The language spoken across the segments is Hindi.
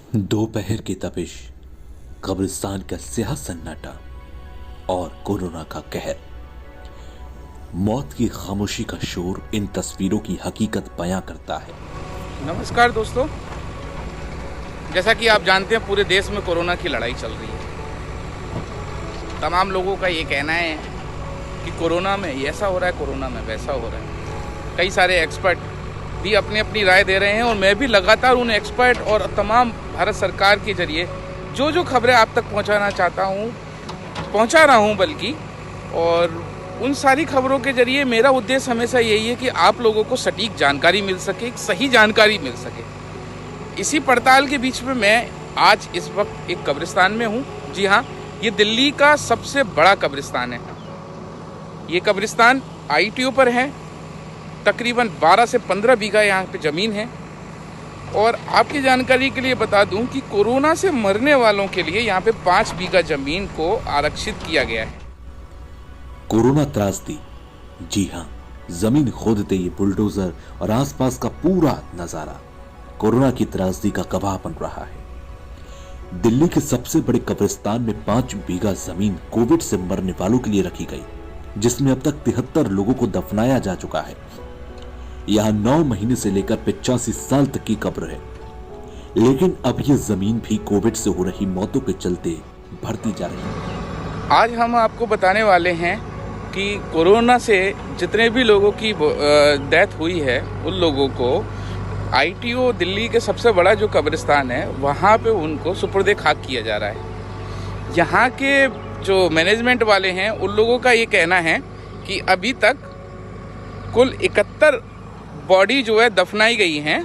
दोपहर की तपिश, कब्रिस्तान का स्याह सन्नाटा और कोरोना का कहर। मौत की खामोशी का शोर इन तस्वीरों की हकीकत बयां करता है। नमस्कार दोस्तों, जैसा कि आप जानते हैं पूरे देश में कोरोना की लड़ाई चल रही है। तमाम लोगों का ये कहना है कि कोरोना में ऐसा हो रहा है, कोरोना में वैसा हो रहा है। कई सारे एक्सपर्ट भी अपनी अपनी राय दे रहे हैं और मैं भी लगातार उन एक्सपर्ट और तमाम भारत सरकार के जरिए जो खबरें आप तक पहुंचा रहा हूं बल्कि, और उन सारी खबरों के जरिए मेरा उद्देश्य हमेशा यही है कि आप लोगों को सटीक जानकारी मिल सके, एक सही जानकारी मिल सके। इसी पड़ताल के बीच में मैं आज इस वक्त एक कब्रिस्तान में हूं। जी हाँ, ये दिल्ली का सबसे बड़ा कब्रिस्तान है। ये कब्रिस्तान ITO पर है। तकरीबन 12 से 15 बीघा यहाँ पे ज़मीन है। और आपकी जानकारी के लिए बता दूं कि कोरोना से मरने वालों के लिए यहाँ पे 5 बीघा ज़मीन को आरक्षित किया गया है। कोरोना त्रासदी, जी हां, जमीन खोदते ये बुलडोजर और आसपास का पूरा नजारा कोरोना की त्रासदी का गवाह बन रहा है। दिल्ली के सबसे बड़े कब्रिस्तान में 5 बीघा जमीन कोविड से मरने वालों के लिए रखी गई, जिसमें अब तक 73 लोगों को दफनाया जा चुका है। यहां 9 महीने से लेकर 85 साल तक की कब्र है, लेकिन अब यह जमीन भी कोविड से हो रही मौतों के चलते भरती जा रही है। आज हम आपको बताने वाले हैं कि कोरोना से जितने भी लोगों की डेथ हुई है उन लोगों को ITO दिल्ली के सबसे बड़ा जो कब्रिस्तान है वहाँ पे उनको सुपुर्द खाक किया जा रहा है। यहाँ के जो मैनेजमेंट वाले हैं उन लोगों का ये कहना है कि अभी तक कुल 71 बॉडी जो है दफनाई गई हैं।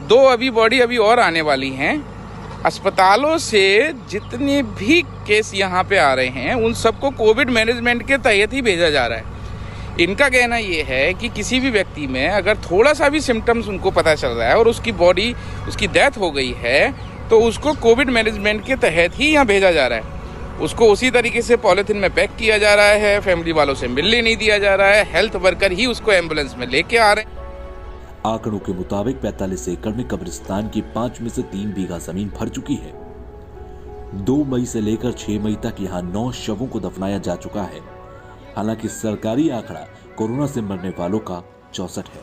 2 बॉडी अभी और आने वाली हैं। अस्पतालों से जितने भी केस यहाँ पे आ रहे हैं उन सबको कोविड मैनेजमेंट के तहत ही भेजा जा रहा है। इनका कहना ये है कि किसी भी व्यक्ति में अगर थोड़ा सा भी सिम्टम्स उनको पता चल रहा है और उसकी डेथ हो गई है तो उसको कोविड मैनेजमेंट के तहत ही यहाँ भेजा जा रहा है। उसको उसी तरीके से पॉलीथीन में पैक किया जा रहा है, फैमिली वालों से मिलने नहीं दिया जा रहा है, हेल्थ वर्कर ही उसको एम्बुलेंस में लेके आ रहे हैं। आंकड़ों के मुताबिक 45 एकड़ में कब्रिस्तान की 5 में से 3 बीघा जमीन भर चुकी है। 2 मई से लेकर 6 मई तक यहां 9 शवों को दफनाया जा चुका है। हालांकि सरकारी आंकड़ा कोरोना से मरने वालों का 64 है।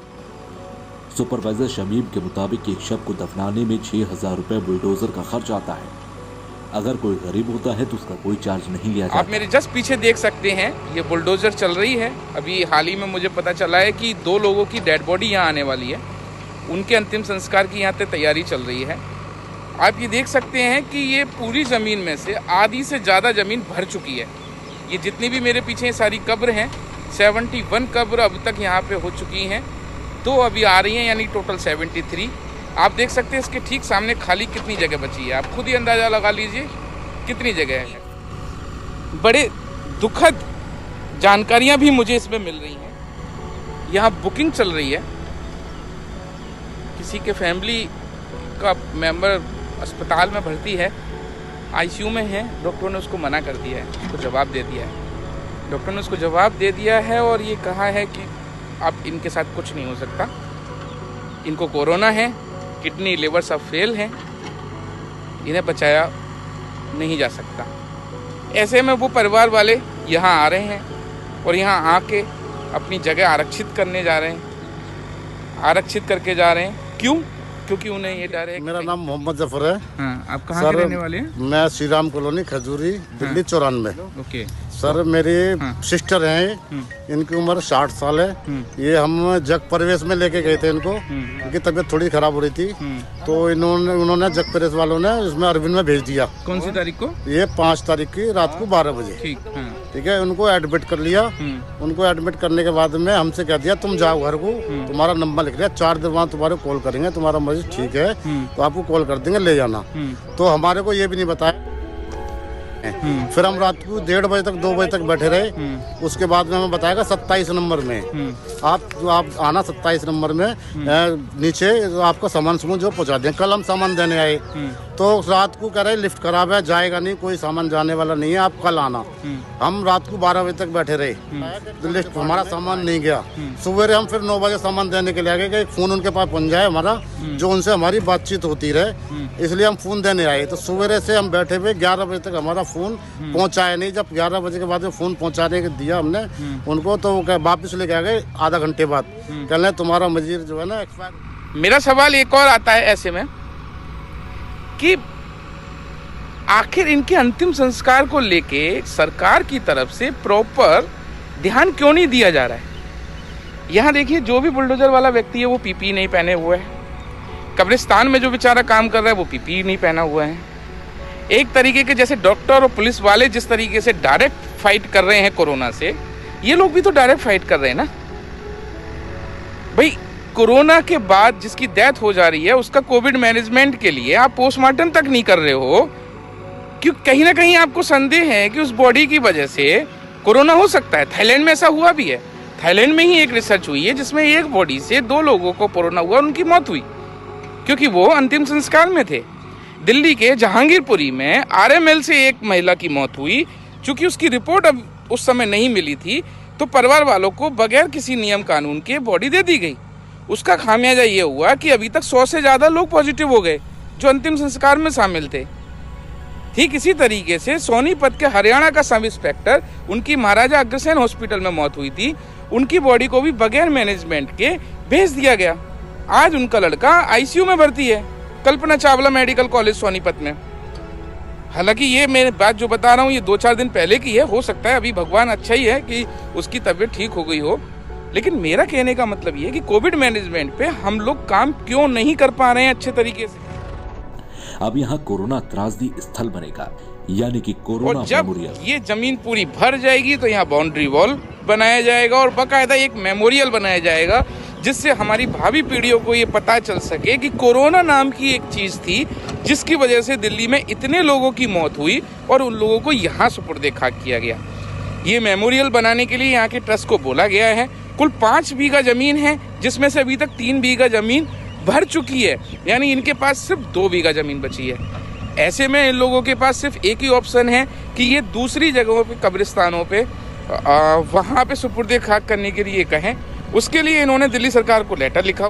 सुपरवाइजर शमीम के मुताबिक एक शव को दफनाने में 6000 रुपए बुलडोजर का खर्च आता है। अगर कोई गरीब होता है तो उसका कोई चार्ज नहीं लिया जाता। आप मेरे जस्ट पीछे देख सकते हैं, ये बुलडोजर चल रही है। अभी हाल ही में मुझे पता चला है कि 2 लोगों की डेड बॉडी यहाँ आने वाली है। उनके अंतिम संस्कार की यहाँ पे तैयारी चल रही है। आप ये देख सकते हैं कि ये पूरी ज़मीन में से आधी से ज़्यादा ज़मीन भर चुकी है। ये जितनी भी मेरे पीछे सारी कब्र हैं, 71 कब्र अब तक यहाँ पे हो चुकी हैं। 2 अभी आ रही हैं, यानी टोटल 73। आप देख सकते हैं इसके ठीक सामने खाली कितनी जगह बची है। आप खुद ही अंदाज़ा लगा लीजिए कितनी जगह है। बड़े दुखद जानकारियां भी मुझे इसमें मिल रही हैं। यहाँ बुकिंग चल रही है। किसी के फैमिली का मेंबर अस्पताल में भर्ती है, ICU में है। डॉक्टर ने उसको मना कर दिया है, उसको जवाब दे दिया है। डॉक्टर ने उसको जवाब दे दिया है और ये कहा है कि अब इनके साथ कुछ नहीं हो सकता। इनको कोरोना है, किडनी लिवर सब फेल हैं, इन्हें बचाया नहीं जा सकता। ऐसे में वो परिवार वाले यहाँ आ रहे हैं और यहाँ आके अपनी जगह आरक्षित करने जा रहे हैं, आरक्षित करके जा रहे हैं। क्यों? क्योंकि उन्हें ये डर है। मेरा नाम मोहम्मद जफर है। हाँ, आप कहाँ के रहने वाले हैं? मैं श्री राम कॉलोनी खजूरी, दिल्ली 94। ओके सर, मेरी सिस्टर हैं, इनकी उम्र 60 साल है। ये हम जग प्रवेश में लेके गए थे इनको, इनकी तबीयत थोड़ी खराब हो रही थी, तो उन्होंने जग प्रवेश वालों ने इसमें अरविंद में भेज दिया। कौन सी तारीख को? ये 5 तारीख की रात को 12 बजे। ठीक है, उनको एडमिट कर लिया। उनको एडमिट करने के बाद में हमसे कह दिया तुम जाओ घर को, तुम्हारा नंबर लिख लिया, 4 दिन बाद तुम्हारे कॉल करेंगे, तुम्हारा मरीज ठीक है तो आपको कॉल कर देंगे, ले जाना। तो हमारे को ये भी नहीं बताया। फिर हम रात को 1:30 बजे तक 2 बजे तक बैठे रहे। उसके बाद में हमें बताया 27 नंबर में आप आना, 27 नंबर में नीचे आपका सामान समूह जो पहुंचा दें। कल हम सामान देने आए, तो रात को कह रहे लिफ्ट खराब है, जाएगा नहीं, कोई सामान जाने वाला नहीं है, आप कल आना। हम रात को 12 बजे तक बैठे रहे, तो लिफ्ट हमारा सामान नहीं गया। सवेरे हम फिर 9 बजे सामान देने के लिए आ गए कि एक फोन उनके पास पहुंच जाए हमारा, जो उनसे हमारी बातचीत होती रहे, इसलिए हम फोन देने आए। तो सवेरे से हम बैठे हुए 11 बजे तक हमारा फोन पहुंचाया नहीं। जब 11 बजे के बाद फोन पहुंचाने के दिया हमने उनको, तो वो वापिस लेके आ गए आधा घंटे बाद, कह रहे तुम्हारा मजीर जो है ना एक्सपायर। मेरा सवाल एक और आता है ऐसे में कि आखिर इनके अंतिम संस्कार को लेके सरकार की तरफ से प्रॉपर ध्यान क्यों नहीं दिया जा रहा है। यहाँ देखिए, जो भी बुलडोजर वाला व्यक्ति है वो पीपी नहीं पहने हुए है। कब्रिस्तान में जो बेचारा काम कर रहा है वो पीपी नहीं पहना हुआ है। एक तरीके के जैसे डॉक्टर और पुलिस वाले जिस तरीके से डायरेक्ट फाइट कर रहे हैं कोरोना से, ये लोग भी तो डायरेक्ट फाइट कर रहे हैं ना भाई। कोरोना के बाद जिसकी डेथ हो जा रही है उसका कोविड मैनेजमेंट के लिए आप पोस्टमार्टम तक नहीं कर रहे हो, क्यों? कहीं ना कहीं आपको संदेह है कि उस बॉडी की वजह से कोरोना हो सकता है। थाईलैंड में ऐसा हुआ भी है। थाईलैंड में ही एक रिसर्च हुई है जिसमें एक बॉडी से 2 लोगों को कोरोना हुआ और उनकी मौत हुई क्योंकि वो अंतिम संस्कार में थे। दिल्ली के जहांगीरपुरी में RML से एक महिला की मौत हुई। चूंकि उसकी रिपोर्ट अब उस समय नहीं मिली थी तो परिवार वालों को बगैर किसी नियम कानून के बॉडी दे दी गई। उसका खामियाजा ये हुआ कि अभी तक 100 से ज़्यादा लोग पॉजिटिव हो गए जो अंतिम संस्कार में शामिल थे। ठीक इसी तरीके से सोनीपत के हरियाणा का सब इंस्पेक्टर, उनकी महाराजा अग्रसेन हॉस्पिटल में मौत हुई थी, उनकी बॉडी को भी बगैर मैनेजमेंट के भेज दिया गया। आज उनका लड़का ICU में भर्ती है, कल्पना चावला मेडिकल कॉलेज सोनीपत में। हालांकि ये मैं बात जो बता रहा हूँ ये 2-4 दिन पहले की है। हो सकता है अभी भगवान अच्छा ही है कि उसकी तबीयत ठीक हो गई हो, लेकिन मेरा कहने का मतलब ये है कि कोविड मैनेजमेंट पे हम लोग काम क्यों नहीं कर पा रहे हैं अच्छे तरीके से। अब यहाँ कोरोना त्रासदी स्थल बनेगा, यानी कि कोरोना और जब मेमोरियल। ये जमीन पूरी भर जाएगी तो यहाँ बाउंड्री वॉल बनाया जाएगा और बाकायदा एक मेमोरियल बनाया जाएगा, जिससे हमारी भावी पीढ़ियों को ये पता चल सके कि कोरोना नाम की एक चीज थी जिसकी वजह से दिल्ली में इतने लोगों की मौत हुई और उन लोगों को यहाँ सुपुर्द खाक किया गया। ये मेमोरियल बनाने के लिए यहाँ के ट्रस्ट को बोला गया है। कुल 5 बीघा जमीन है जिसमें से अभी तक 3 बीघा जमीन भर चुकी है, यानी इनके पास सिर्फ 2 बीघा जमीन बची है। ऐसे में इन लोगों के पास सिर्फ एक ही ऑप्शन है कि ये दूसरी जगहों पे, कब्रिस्तानों पे, वहाँ पे सुपुर्द खाक करने के लिए कहें। उसके लिए इन्होंने दिल्ली सरकार को लेटर लिखा।